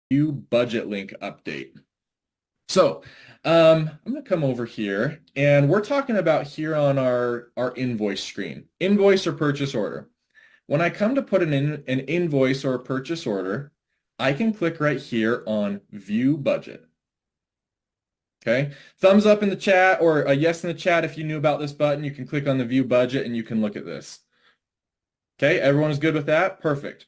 View budget link update. So I'm going to come over here and we're talking about here on our invoice screen, invoice or purchase order. When I come to put an invoice or a purchase order, I can click right here on view budget. Okay, thumbs up in the chat or a yes in the chat if you knew about this button. You can click on the view budget and you can look at this. Okay, everyone is good with that? Perfect.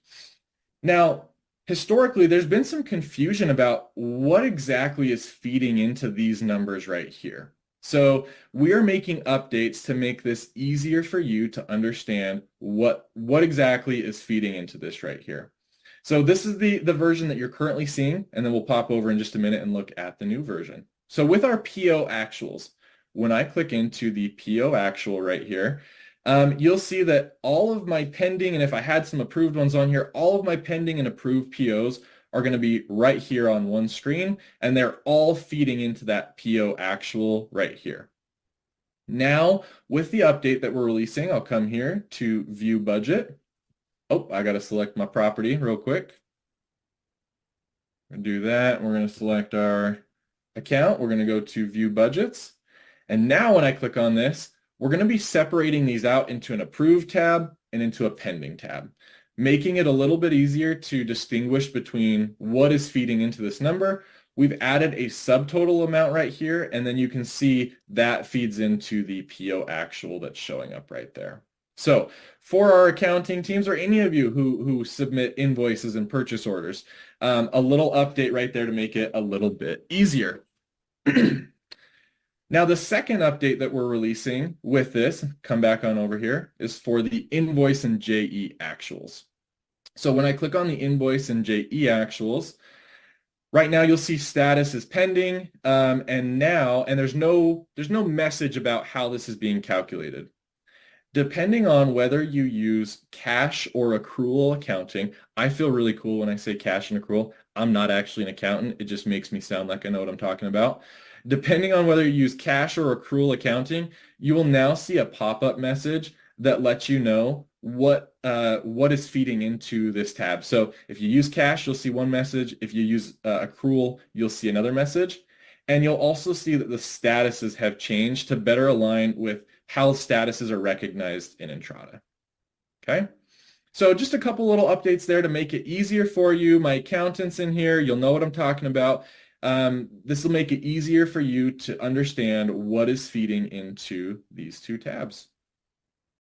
Now, historically, there's been some confusion about what exactly is feeding into these numbers right here. So we are making updates to make this easier for you to understand what exactly is feeding into this right here. So this is the version that you're currently seeing, and then we'll pop over in just a minute and look at the new version. So with our PO actuals, when I click into the PO actual right here, you'll see that all of my pending, and if I had some approved ones on here, all of my pending and approved POs are going to be right here on one screen, and they're all feeding into that PO actual right here. Now, with the update that we're releasing, I'll come here to view budget. Oh, I got to select my property real quick. Do that. We're going to select our account. We're going to go to view budgets. And now when I click on this, we're going to be separating these out into an approved tab and into a pending tab, making it a little bit easier to distinguish between what is feeding into this number. We've added a subtotal amount right here, and then you can see that feeds into the PO actual that's showing up right there. So for our accounting teams or any of you who submit invoices and purchase orders, a little update right there to make it a little bit easier. Now, the second update that we're releasing with this, come back on over here, is for the invoice and JE actuals. So when I click on the invoice and JE actuals, right now you'll see status is pending, and there's no message about how this is being calculated. Depending on whether you use cash or accrual accounting, I feel really cool when I say cash and accrual. I'm not actually an accountant. It just makes me sound like I know what I'm talking about. Depending on whether you use cash or accrual accounting, you will now see a pop-up message that lets you know what is feeding into this tab. So if you use cash, you'll see one message. If you use accrual, you'll see another message. And you'll also see that the statuses have changed to better align with how statuses are recognized in Entrada. Okay? So just a couple little updates there to make it easier for you. My accountant's in here. You'll know what I'm talking about. This will make it easier for you to understand what is feeding into these two tabs.